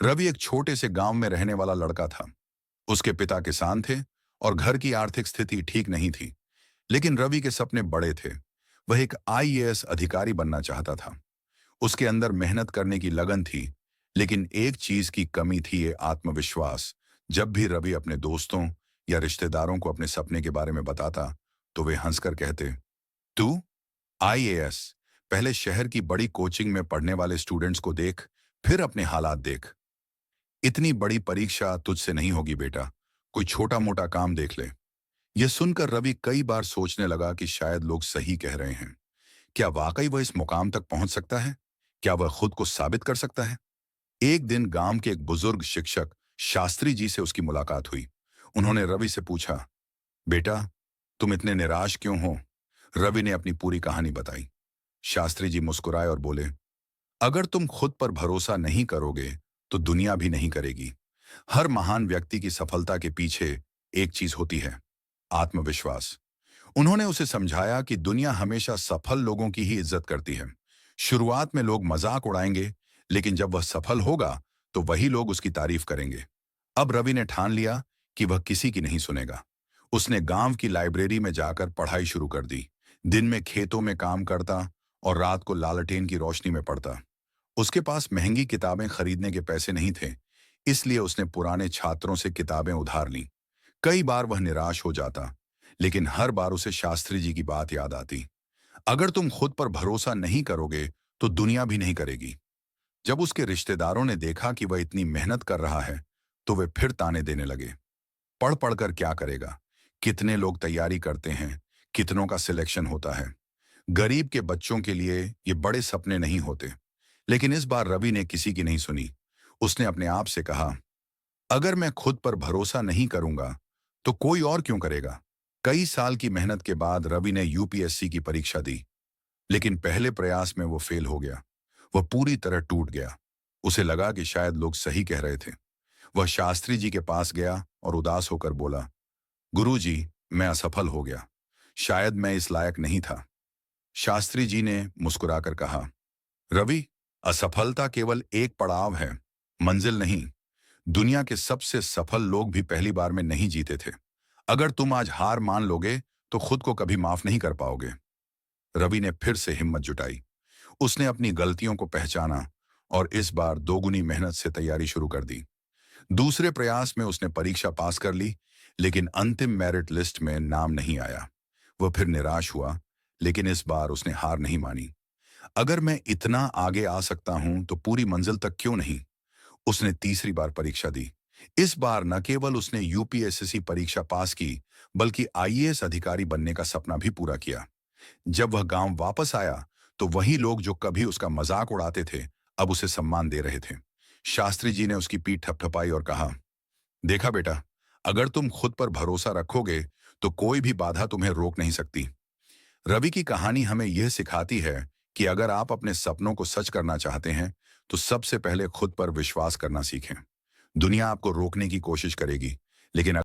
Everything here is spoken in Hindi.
रवि एक छोटे से गांव में रहने वाला लड़का था। उसके पिता किसान थे और घर की आर्थिक स्थिति ठीक नहीं थी। लेकिन रवि के सपने बड़े थे। वह एक आईएएस अधिकारी बनना चाहता था। उसके अंदर मेहनत करने की लगन थी। लेकिन एक चीज की कमी थी, ये आत्मविश्वास। जब भी रवि अपने दोस्तों या रिश्तेदारों को अपने सपने के बारे में बताता, तो वे हंसकर कहते, तू आईएएस, पहले शहर की बड़ी कोचिंग में पढ़ने वाले स्टूडेंट्स को देख, फिर अपने हालात देख। इतनी बड़ी परीक्षा तुझसे नहीं होगी बेटा, कोई छोटा मोटा काम देख ले। यह सुनकर रवि कई बार सोचने लगा कि शायद लोग सही कह रहे हैं। क्या वाकई वह इस मुकाम तक पहुंच सकता है? क्या वह खुद को साबित कर सकता है? एक दिन गांव के एक बुजुर्ग शिक्षक शास्त्री जी से उसकी मुलाकात हुई। उन्होंने रवि से पूछा, बेटा, तुम इतने निराश क्यों हो? रवि ने अपनी पूरी कहानी बताई। शास्त्री जी मुस्कुराए और बोले, अगर तुम खुद पर भरोसा नहीं करोगे तो दुनिया भी नहीं करेगी। हर महान व्यक्ति की सफलता के पीछे एक चीज होती है, आत्मविश्वास। उन्होंने उसे समझाया कि दुनिया हमेशा सफल लोगों की ही इज्जत करती है। शुरुआत में लोग मजाक उड़ाएंगे, लेकिन जब वह सफल होगा तो वही लोग उसकी तारीफ करेंगे। अब रवि ने ठान लिया कि वह किसी की नहीं सुनेगा। उसने गांव की लाइब्रेरी में जाकर पढ़ाई शुरू कर दी। दिन में खेतों में काम करता और रात को लालटेन की रोशनी में पढ़ता। उसके पास महंगी किताबें खरीदने के पैसे नहीं थे, इसलिए उसने पुराने छात्रों से किताबें उधार लीं। कई बार वह निराश हो जाता, लेकिन हर बार उसे शास्त्री जी की बात याद आती, अगर तुम खुद पर भरोसा नहीं करोगे तो दुनिया भी नहीं करेगी। जब उसके रिश्तेदारों ने देखा कि वह इतनी मेहनत कर रहा है, तो वे फिर ताने देने लगे। पढ़ पढ़कर क्या करेगा? कितने लोग तैयारी करते हैं, कितनों का सिलेक्शन होता है। गरीब के बच्चों के लिए ये बड़े सपने नहीं होते। लेकिन इस बार रवि ने किसी की नहीं सुनी। उसने अपने आप से कहा, अगर मैं खुद पर भरोसा नहीं करूंगा तो कोई और क्यों करेगा? कई साल की मेहनत के बाद रवि ने यूपीएससी की परीक्षा दी। लेकिन पहले प्रयास में वो फेल हो गया। वह पूरी तरह टूट गया। उसे लगा कि शायद लोग सही कह रहे थे। वह शास्त्री जी के पास गया और उदास होकर बोला, गुरुजी, मैं असफल हो गया। शायद मैं इस लायक नहीं था। शास्त्री जी ने मुस्कुराकर कहा, रवि, असफलता केवल एक पड़ाव है, मंजिल नहीं। दुनिया के सबसे सफल लोग भी पहली बार में नहीं जीते थे। अगर तुम आज हार मान लोगे तो खुद को कभी माफ नहीं कर पाओगे। रवि ने फिर से हिम्मत जुटाई। उसने अपनी गलतियों को पहचाना और इस बार दोगुनी मेहनत से तैयारी शुरू कर दी। दूसरे प्रयास में उसने परीक्षा पास कर ली, लेकिन अंतिम मेरिट लिस्ट में नाम नहीं आया। वह फिर निराश हुआ, लेकिन इस बार उसने हार नहीं मानी। अगर मैं इतना आगे आ सकता हूं तो पूरी मंजिल तक क्यों नहीं? उसने तीसरी बार परीक्षा दी। इस बार न केवल उसने यूपीएससी परीक्षा पास की, बल्कि आईएएस अधिकारी बनने का सपना भी पूरा किया। जब वह गांव वापस आया, तो वही लोग जो कभी उसका मजाक उड़ाते थे, अब उसे सम्मान दे रहे थे। शास्त्री जी ने उसकी पीठ थपथपाई और कहा, देखा बेटा, अगर तुम खुद पर भरोसा रखोगे तो कोई भी बाधा तुम्हें रोक नहीं सकती। रवि की कहानी हमें यह सिखाती है कि अगर आप अपने सपनों को सच करना चाहते हैं, तो सबसे पहले खुद पर विश्वास करना सीखें। दुनिया आपको रोकने की कोशिश करेगी, लेकिन